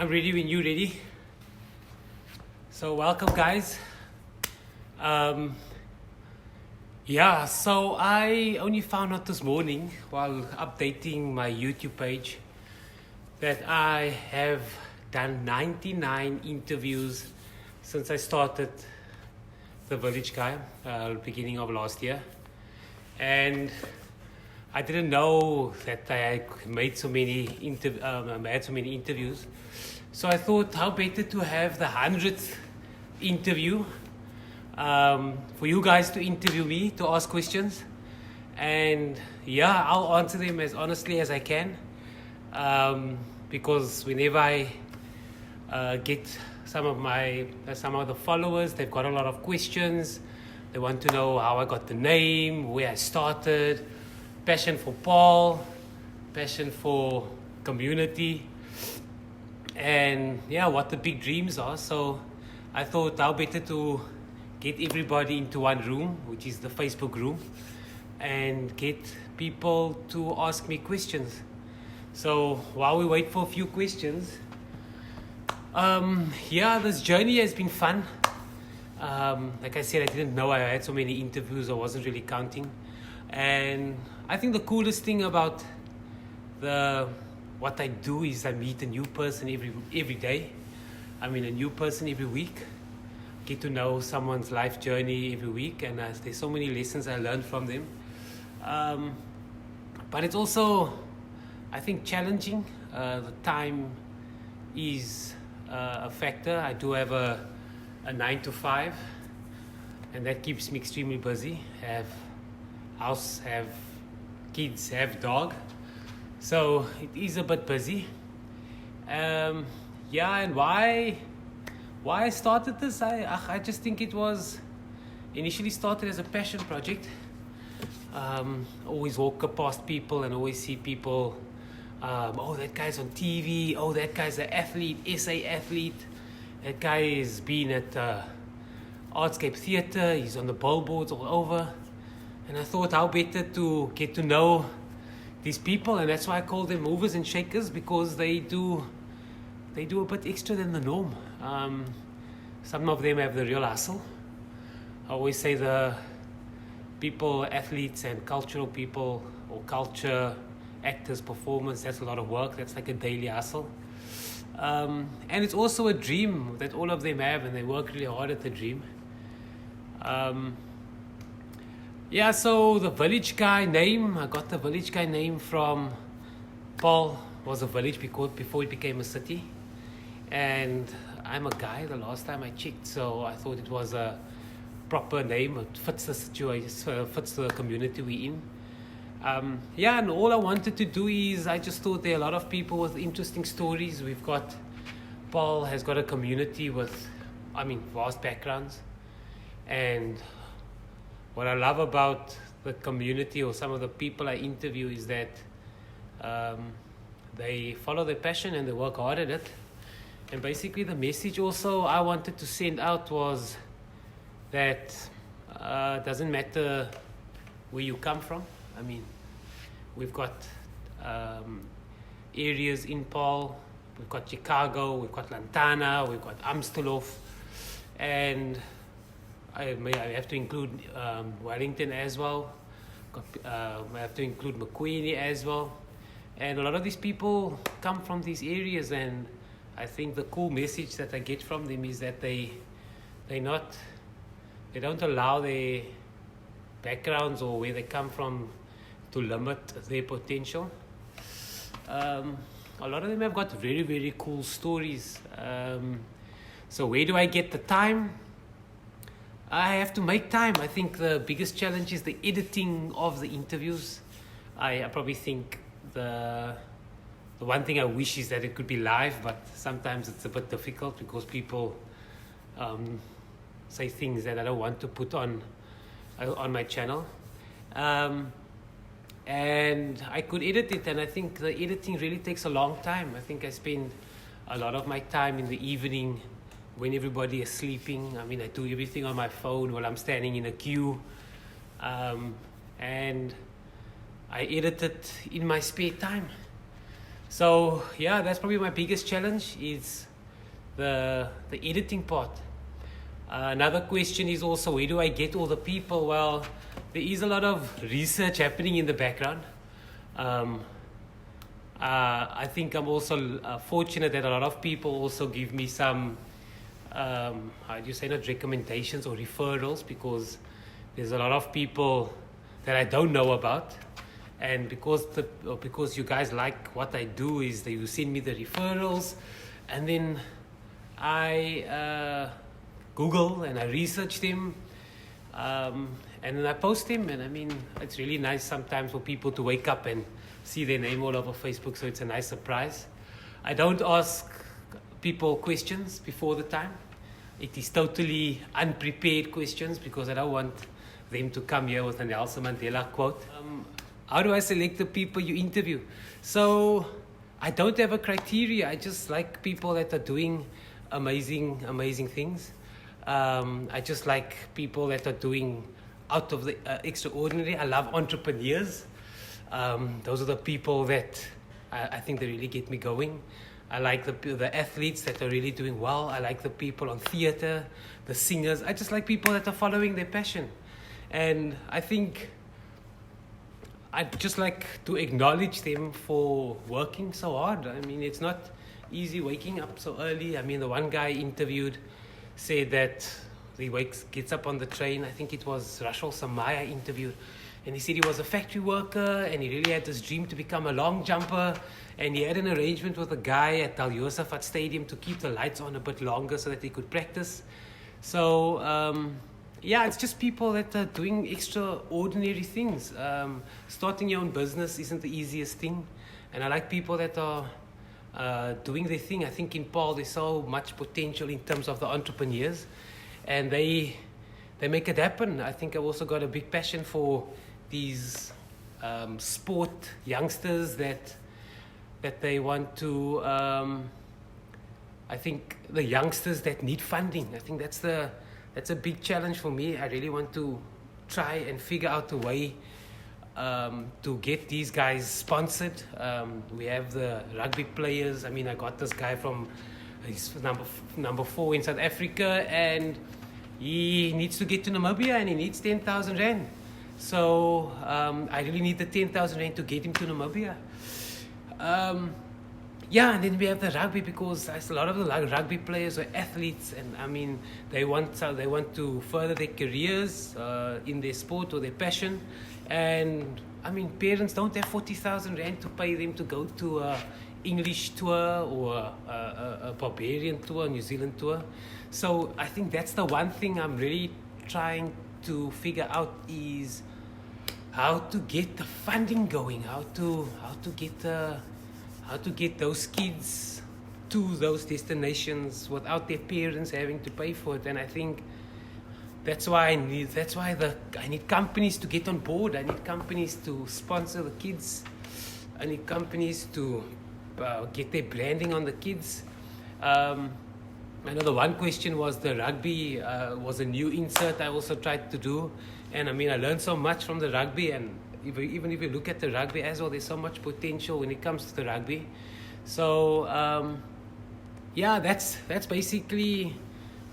I'm ready when you're ready. So welcome, guys. So I only found out this morning while updating my YouTube page that I have done 99 interviews since I started The Village Guy, beginning of last year. And I didn't know that I made so many had so many interviews. So I thought, how better to have the 100th interview for you guys to interview me, to ask questions. And I'll answer them as honestly as I can. Because whenever I get some of the followers, they've got a lot of questions. They want to know how I got the name, where I started, passion for Paul, passion for community, and what the big dreams are. So I thought how better to get everybody into one room, which is the Facebook room, and get people to ask me questions. So while we wait for a few questions, this journey has been fun. Like I said, I didn't know I had so many interviews. I wasn't really counting. And I think the coolest thing about what I do is I meet a new person every day. I mean, a new person every week. Get to know someone's life journey every week, and there's so many lessons I learned from them. But it's also, I think, challenging. The time is a factor. I do have a 9 to 5, and that keeps me extremely busy. Have house, have kids, have dog, so it is a bit busy. And why I started this, I just think it was initially started as a passion project. Always walk past people and always see people, that guy's on TV, that guy's an athlete, SA athlete, that guy has been at Artscape Theatre, he's on the billboards all over. And I thought, how better to get to know these people, and that's why I call them movers and shakers, because they do a bit extra than the norm. Some of them have the real hustle. I always say the people, athletes and cultural people, or culture, actors, performance, that's a lot of work. That's like a daily hustle. And it's also a dream that all of them have, and they work really hard at the dream. So the Village Guy name, I got the Village Guy name from Paul was a village before it became a city. And I'm a guy the last time I checked, so I thought it was a proper name. It fits the situation, fits the community we're in. And all I wanted to do is, I just thought there are a lot of people with interesting stories. Paul has got a community with, vast backgrounds. And what I love about the community or some of the people I interview is that they follow their passion and they work hard at it. And basically the message also I wanted to send out was that it doesn't matter where you come from. We've got areas in Paul, we've got Chicago, we've got Lantana, we've got Amstelhof, and I have to include Wellington as well. I have to include McQueenie as well. And a lot of these people come from these areas, and I think the cool message that I get from them is that they don't allow their backgrounds or where they come from to limit their potential. A lot of them have got very, very cool stories. So where do I get the time? I have to make time. I think the biggest challenge is the editing of the interviews. I probably think the one thing I wish is that it could be live, but sometimes it's a bit difficult because people say things that I don't want to put on my channel. And I could edit it, and I think the editing really takes a long time. I think I spend a lot of my time in the evening when everybody is sleeping. I do everything on my phone while I'm standing in a queue. And I edit it in my spare time. So yeah, that's probably my biggest challenge is the editing part. Another question is also, where do I get all the people? Well, there is a lot of research happening in the background. I think I'm also fortunate that a lot of people also give me some, how do you say, not recommendations or referrals, because there's a lot of people that I don't know about. And because you guys like what I do, is that you send me the referrals, and then I Google and I research them, and then I post them. And I mean, it's really nice sometimes for people to wake up and see their name all over Facebook, so it's a nice surprise. I don't ask people questions before the time. It is totally unprepared questions, because I don't want them to come here with a Nelson Mandela quote. How do I select the people you interview? So I don't have a criteria. I just like people that are doing amazing things. I just like people that are doing out of the extraordinary. I love entrepreneurs. Those are the people that I think they really get me going. I like the athletes that are really doing well. I like the people on theater, the singers. I just like people that are following their passion. And I think I'd just like to acknowledge them for working so hard. I mean, it's not easy waking up so early. I mean, the one guy interviewed said that he gets up on the train. I think it was Rachel Samaya interviewed. And he said he was a factory worker, and he really had this dream to become a long jumper. And he had an arrangement with a guy at Al Yosafat Stadium to keep the lights on a bit longer so that he could practice. So, yeah, it's just people that are doing extraordinary things. Starting your own business isn't the easiest thing. And I like people that are doing their thing. I think in Paarl there's so much potential in terms of the entrepreneurs. And they make it happen. I think I've also got a big passion for these sport youngsters that they want to... I think the youngsters that need funding. I think that's a big challenge for me. I really want to try and figure out a way to get these guys sponsored. We have the rugby players. I mean, I got this guy from, he's number 4 in South Africa, and he needs to get to Namibia, and he needs 10,000 rand. So I really need the 10,000 rand to get him to Namibia. Yeah, and then we have the rugby, because a lot of the rugby players are athletes, and I mean they want to further their careers in their sport or their passion, and I mean parents don't have 40,000 rand to pay them to go to a English tour or a Barbarian tour, New Zealand tour. So I think that's the one thing I'm really trying to figure out, is how to get the funding going, how to get those kids to those destinations without their parents having to pay for it. And I think that's why I need companies to get on board. I need companies to sponsor the kids. I need companies to get their branding on the kids. I know the one question was the rugby was a new insert I also tried to do, and I mean I learned so much from the rugby. And even if you look at the rugby as well, there's so much potential when it comes to the rugby. So yeah, that's basically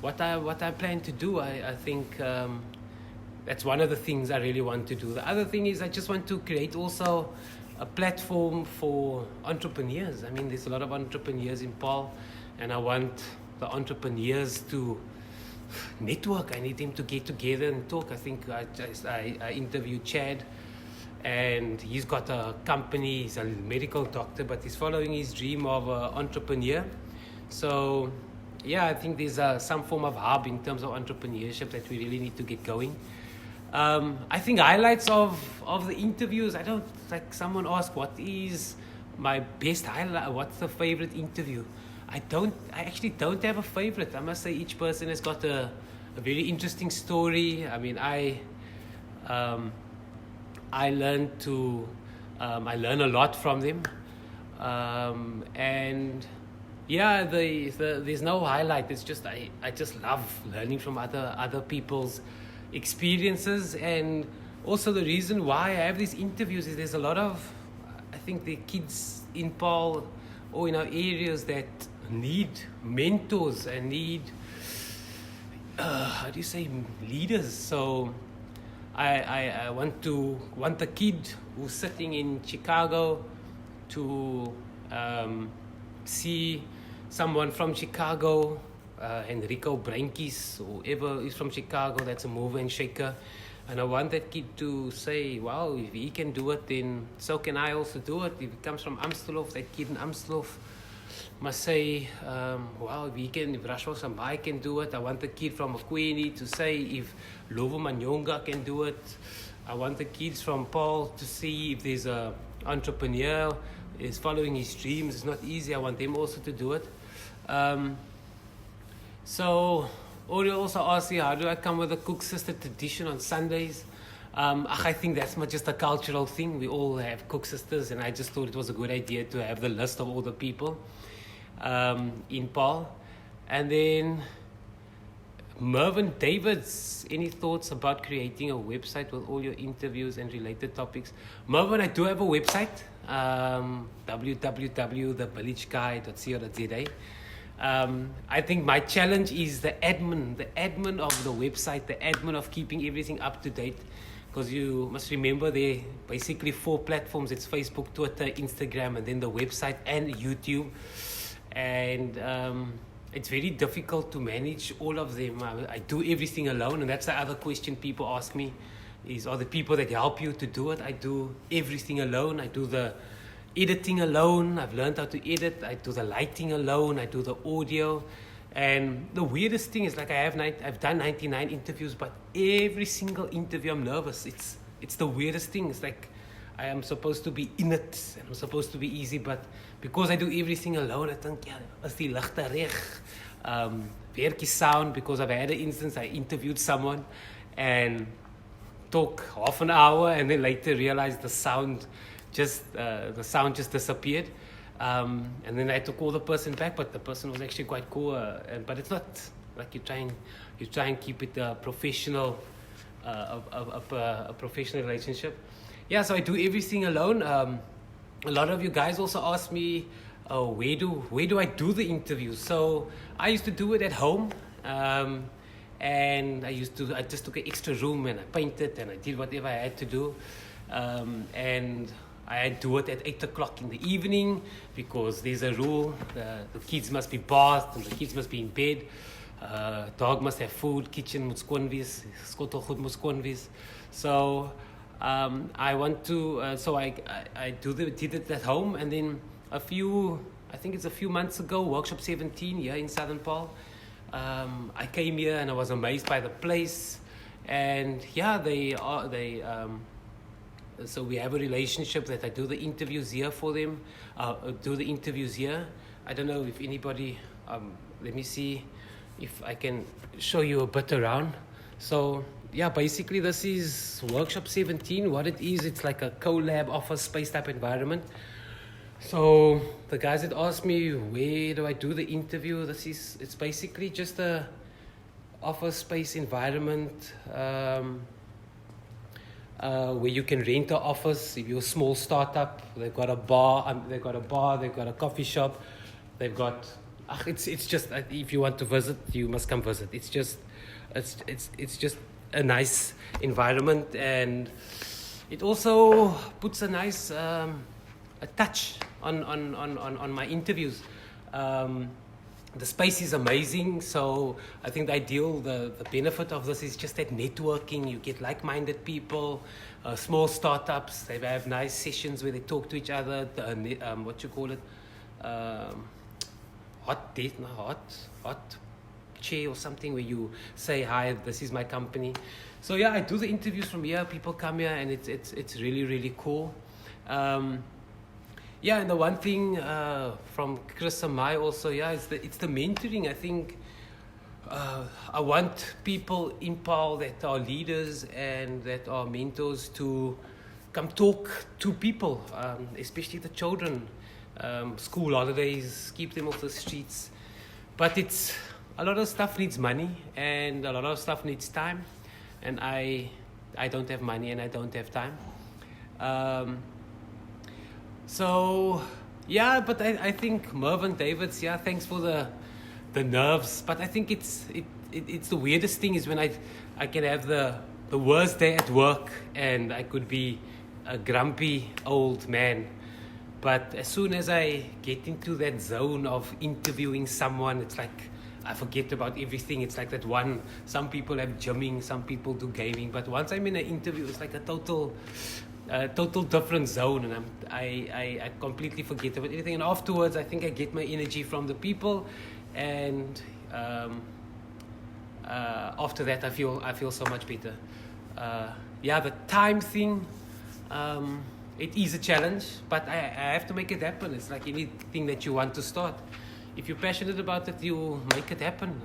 what I plan to do. I think that's one of the things I really want to do. The other thing is I just want to create also a platform for entrepreneurs. I mean, there's a lot of entrepreneurs in Paarl, and I want the entrepreneurs to network. I need them to get together and talk. I think I interviewed Chad, and he's got a company. He's a medical doctor, but he's following his dream of an entrepreneur. So yeah, I think there's some form of hub in terms of entrepreneurship that we really need to get going. I think highlights of the interviews, I don't, like someone asked what is my best highlight, what's the favorite interview? I actually don't have a favorite. I must say each person has got a very interesting story. I mean, I learn a lot from them, and yeah, there's no highlight. It's just I just love learning from other people's experiences. And also the reason why I have these interviews is there's a lot of, I think the kids in Paarl or in our areas that need mentors and need, how do you say, leaders. So I want the kid who's sitting in Chicago to see someone from Chicago, Enrico Branquis, whoever is from Chicago, that's a mover and shaker. And I want that kid to say, wow, if he can do it, then so can I also do it. If he comes from Amstelhof, that kid in Amstelhof must say, wow, if Rashwa Sambai can do it. I want the kid from Ekwini to say if Lovo Manyonga can do it. I want the kids from Paul to see if there's an entrepreneur is following his dreams. It's not easy. I want them also to do it. So Oriel also asked me, how do I come with a cook sister tradition on Sundays? I think that's not just a cultural thing. We all have cook sisters, and I just thought it was a good idea to have the list of all the people in Paul. And then Mervyn Davids, any thoughts about creating a website with all your interviews and related topics? Mervyn, I do have a website, www.thevillageguy.co.za. I think my challenge is the admin of the website, the admin of keeping everything up to date. Because you must remember there are basically 4 platforms. It's Facebook, Twitter, Instagram, and then the website and YouTube. And it's very difficult to manage all of them. I do everything alone, and that's the other question people ask me is, are the people that help you to do it? I do everything alone. I do the editing alone. I've learned how to edit. I do the lighting alone. I do the audio. And the weirdest thing is, like, I've done 99 interviews, but every single interview I'm nervous. It's the weirdest thing. It's like I am supposed to be in it, and I'm supposed to be easy, but because I do everything alone, I think, yeah, as die ligte reg. Werkie sound, because I've had an instance, I interviewed someone and talk half an hour, and then later realized the sound just disappeared. And then I took all the person back, but the person was actually quite cool. But it's not like you try and keep it a professional, a professional relationship. Yeah, so I do everything alone. A lot of you guys also ask me, where do I do the interviews? So I used to do it at home, and I just took an extra room and I painted and I did whatever I had to do, and I do it at 8 o'clock in the evening because there's a rule: the kids must be bathed and the kids must be in bed. Dog must have food, kitchen moet skoon wees, skottel goed moet skoon wees. So I want to, so I did it at home, and then I think it's a few months ago, Workshop 17 here in Southern Paul. I came here and I was amazed by the place, and yeah, so we have a relationship that I do the interviews here for them. I don't know if anybody, let me see if I can show you a bit around. So yeah, basically this is Workshop 17. What it is, it's like a collab office space type environment. So the guys that asked me, where do I do the interview? It's basically just a office space environment, where you can rent an office. If you're a small startup, they've got a bar, they've got a coffee shop, they've got, it's just, if you want to visit, you must come visit. It's just a nice environment, and it also puts a nice a touch on my interviews. The space is amazing, so I think the benefit of this is just that networking. You get like-minded people, small startups. They have nice sessions where they talk to each other. What you call it? Hot chair or something, where you say, hi, this is my company. So yeah, I do the interviews from here. People come here, and it's really, really cool. Yeah, and the one thing from Chris and Mai also, yeah, it's the mentoring. I think I want people in Paul that are leaders and that are mentors to come talk to people, especially the children. School holidays, keep them off the streets. But a lot of stuff needs money, and a lot of stuff needs time. And I don't have money, and I don't have time. So Yeah, but I think Mervyn Davids, yeah, thanks for the nerves. But I think it's the weirdest thing is when I can have the worst day at work and I could be a grumpy old man. But as soon as I get into that zone of interviewing someone, it's like I forget about everything. It's like that one. Some people have gymming, some people do gaming. But once I'm in an interview, it's like a total different zone, and I completely forget about anything. And afterwards, I think I get my energy from the people, and after that, I feel so much better. Yeah, the time thing. It is a challenge, but I have to make it happen. It's like anything that you want to start. If you're passionate about it, you'll make it happen.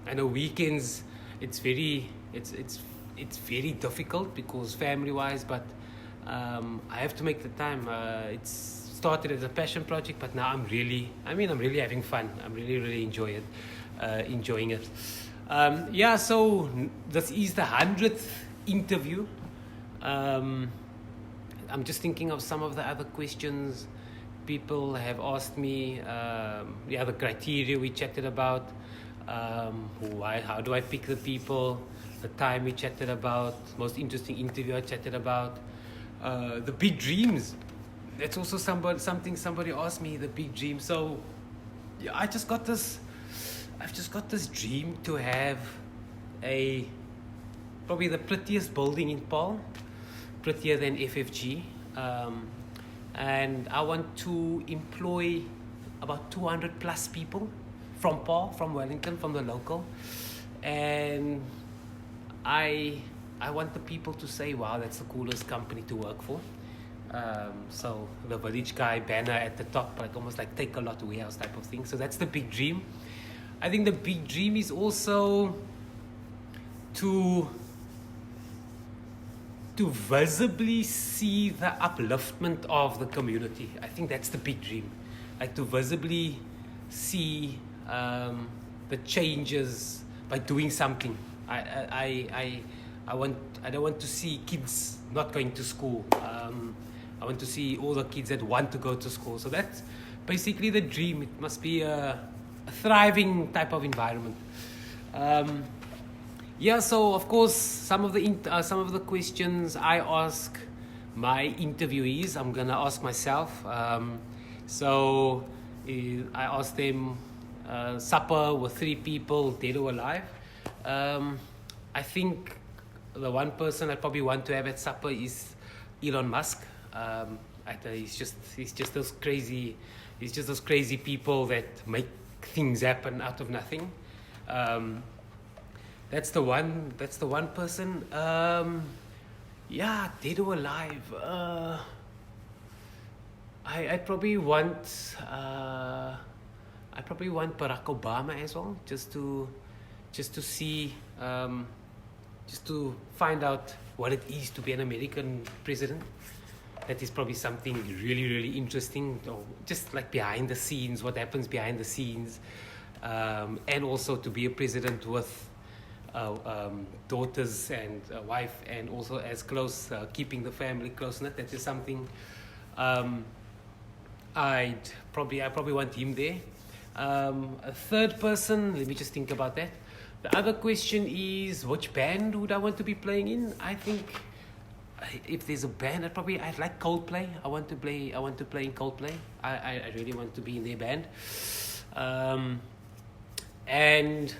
I know weekends, it's very difficult because family-wise, but I have to make the time. It's started as a passion project, but now I'm really having fun. I'm really enjoying it. Yeah, so this is the 100th interview. I'm just thinking of some of the other questions people have asked me. The criteria we chatted about. How do I pick the people? The time we chatted about. Most interesting interview I chatted about. The big dreams. That's also something somebody asked me. The big dream. So, yeah, I've just got this dream to have probably the prettiest building in Paarl. Prettier than FFG, and I want to employ about 200 plus people from Paarl, from Wellington, from the local, and I want the people to say, wow, that's the coolest company to work for. So the village guy banner at the top, like almost like Take a Lot warehouse type of thing. So that's the big dream. I think the big dream is also to visibly see the upliftment of the community. I think that's the big dream. Like to visibly see the changes by doing something. I don't want to see kids not going to school. I want to see all the kids that want to go to school. So that's basically the dream. It must be a thriving type of environment. Yeah, so of course, some of the questions I ask my interviewees, I'm gonna ask myself. So I asked them supper with 3 people, dead or alive. I think the one person I probably want to have at supper is Elon Musk. He's just those crazy people that make things happen out of nothing. That's the one person. Yeah, dead or alive. I probably want Barack Obama as well, just to see, just to find out what it is to be an American president. That is probably something really interesting, or just like behind the scenes, what happens behind the scenes, and also to be a president with daughters and a wife, and also as close, keeping the family close knit. That is something I probably want him there. A third person, let me just think about that. The other question is, which band would I want to be playing in? I think if there's a band, I'd like Coldplay. I want to play in Coldplay. I really want to be in their band. And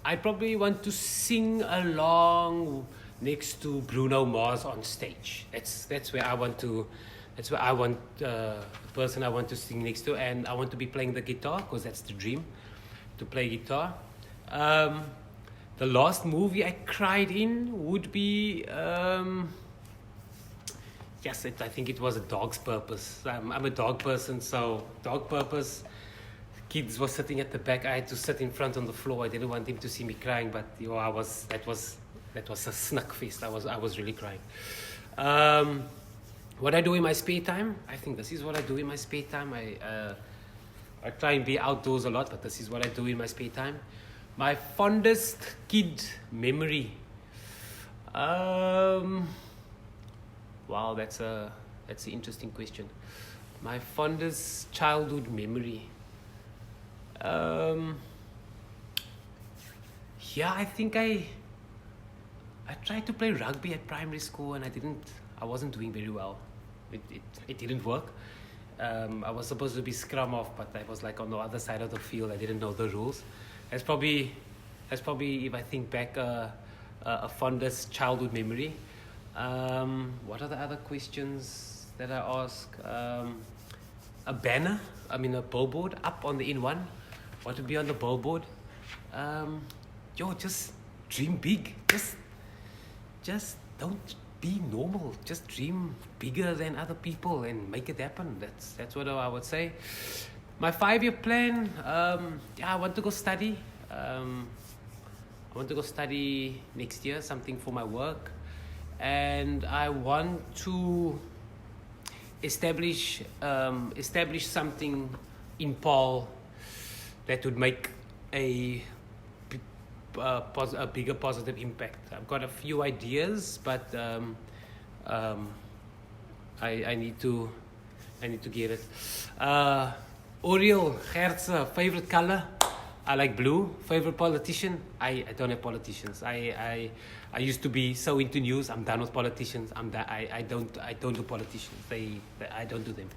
I probably want to sing along next to Bruno Mars on stage. That's where I want the person I want to sing next to, and I want to be playing the guitar, because that's the dream, to play guitar. The last movie I cried in would be yes, I think it was A Dog's Purpose. I'm a dog person, so Dog Purpose. Kids were sitting at the back. I had to sit in front on the floor. I didn't want them to see me crying, but that was a snuck fest. I was really crying. What I do in my spare time, I think this is what I do in my spare time. I try and be outdoors a lot, but this is what I do in my spare time. My fondest kid memory. Wow, that's an interesting question. My fondest childhood memory. Yeah, I think I tried to play rugby at primary school and I wasn't doing very well. It didn't work. I was supposed to be scrum off, but I was like on the other side of the field. I didn't know the rules. That's probably if I think back, a fondest childhood memory. What are the other questions that I ask? A banner, a billboard up on the N1. What would be on the billboard? Just dream big. Just don't be normal. Just dream bigger than other people and make it happen. That's what I would say. My 5-year plan. I want to go study. I want to go study next year, something for my work, and I want to establish something in Paul that would make a bigger positive impact. I've got a few ideas, but I need to get it. Oriel Gertse, favorite color? I like blue. Favorite politician? I don't have politicians. I used to be so into news. I'm done with politicians. I don't do politicians. I don't do them.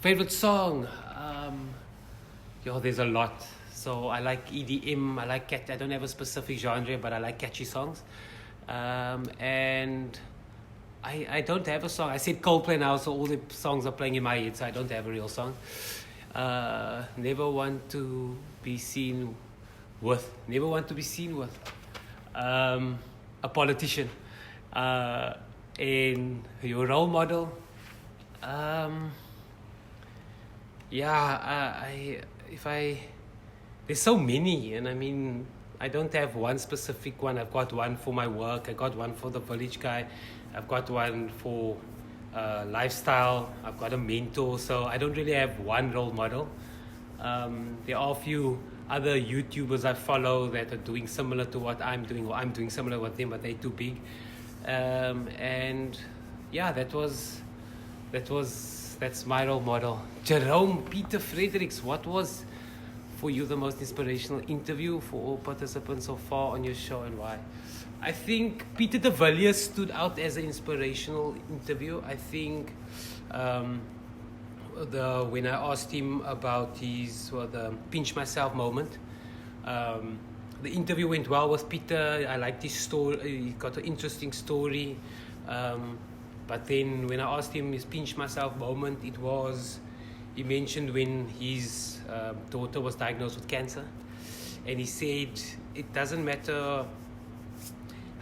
Favorite song? There's a lot. So I like EDM. I don't have a specific genre, but I like catchy songs. And I don't have a song. I said Coldplay now, so all the songs are playing in my head. So I don't have a real song. Never want to be seen with a politician. And your role model. There's so many, and I don't have one specific one. I've got one for my work. I got one for the village guy. I've got one for lifestyle. I've got a mentor. So I don't really have one role model. There are a few other YouTubers I follow that are doing similar to what I'm doing, or I'm doing similar with them, but they're too big. That's my role model. Jerome Peter Fredericks, what was for you the most inspirational interview for all participants so far on your show, and why? I think Peter de Villiers stood out as an inspirational interview. I think when I asked him about the pinch myself moment, the interview went well with Peter. I liked his story. He got an interesting story. But then when I asked him his pinch myself moment, he mentioned when his daughter was diagnosed with cancer, and he said it doesn't matter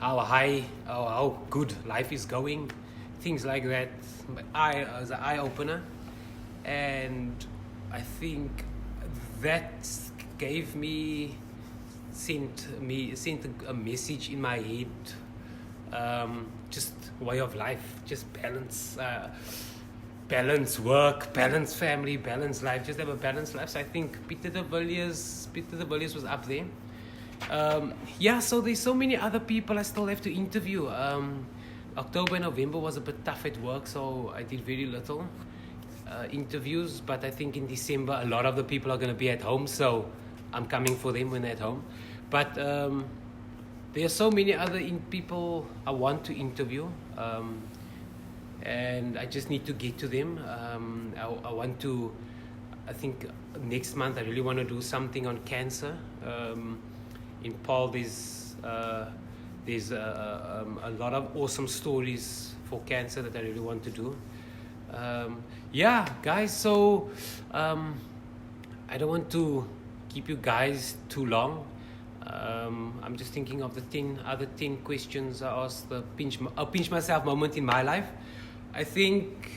how good life is going, things like that. As an eye opener, and I think that sent a message in my head. Just way of life, just balance work, balance family, balance life, just have a balanced life. So I think Peter de Villiers was up there. So there's so many other people I still have to interview. October and November was a bit tough at work, so I did very little interviews, but I think in December a lot of the people are going to be at home, so I'm coming for them when they're at home. But there are so many other people I want to interview, and I just need to get to them. I think next month I really want to do something on cancer. In Paul, there's a lot of awesome stories for cancer that I really want to do. Guys, so I don't want to keep you guys too long. I'm just thinking of the 10 questions I asked. The pinch myself moment in my life. I think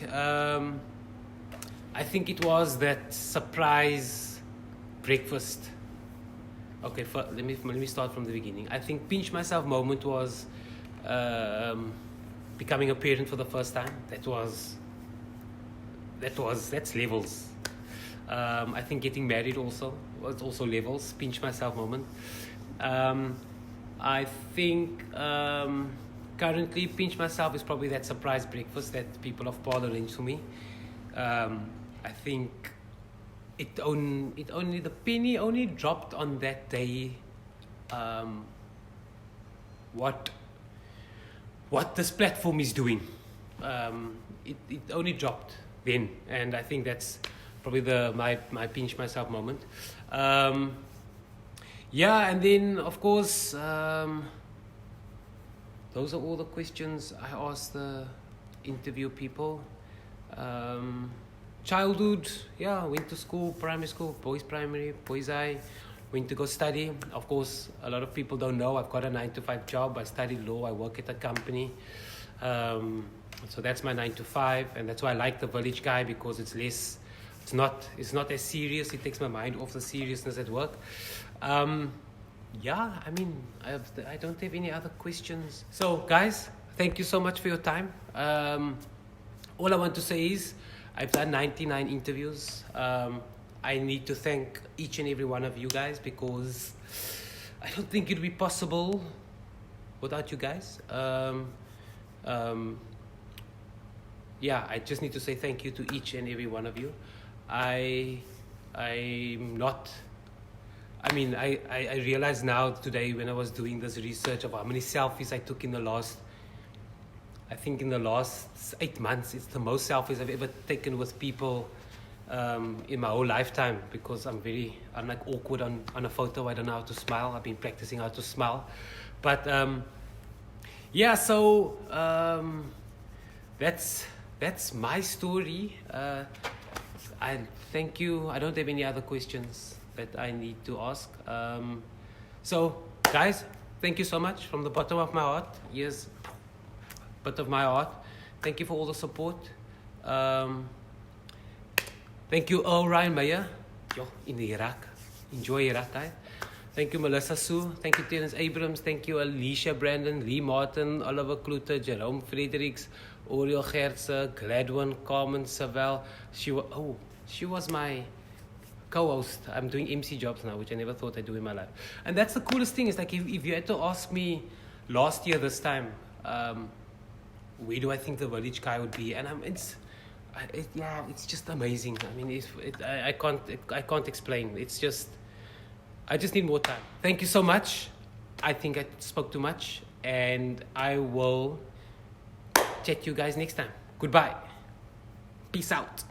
it was that surprise breakfast. Okay, let me start from the beginning. I think pinch myself moment was becoming a parent for the first time. That's levels. I think getting married was also levels. Pinch myself moment. I think currently, Pinch Myself is probably that surprise breakfast that people of Paul arranged for me. I think the penny only dropped on that day. What this platform is doing. It only dropped then, and I think that's probably my Pinch Myself moment. Yeah, and then of course, those are all the questions I asked the interview people. Childhood, yeah, went to school, primary school, boys primary, boys high, went to go study. Of course, a lot of people don't know I've got a 9-to-5 job. I studied law, I work at a company. So that's my 9-to-5, and that's why I like the Village Guy, because it's not as serious. It takes my mind off the seriousness at work. Yeah, I mean, I don't have any other questions. So guys, thank you so much for your time. All I want to say is I've done 99 interviews. I need to thank each and every one of you guys, because I don't think it would be possible without you guys. Yeah, I just need to say thank you to each and every one of you. I realize now today, when I was doing this research of how many selfies I took in the last 8 months, it's the most selfies I've ever taken with people in my whole lifetime, because I'm like awkward on a photo. I don't know how to smile. I've been practicing how to smile. But yeah, so that's my story. I thank you. I don't have any other questions that I need to ask. So guys, thank you so much from the bottom of my heart. Yes, bottom of my heart. Thank you for all the support. Thank you, Ryan Meyer. Yo, in Iraq. Enjoy Iraq, guys. Thank you, Melissa Sue. Thank you, Terence Abrams. Thank you, Alicia Brandon, Lee Martin, Oliver Kluter, Jerome Fredericks, Oriel Gertze, Gladwin, Carmen Savell. She was my co-host. I'm doing MC jobs now, which I never thought I'd do in my life. And that's the coolest thing, is like, if you had to ask me last year this time, where do I think the Village Guy would be? And it's just amazing. I mean, I can't explain. It's just, I just need more time. Thank you so much. I think I spoke too much, and I will chat to you guys next time. Goodbye. Peace out.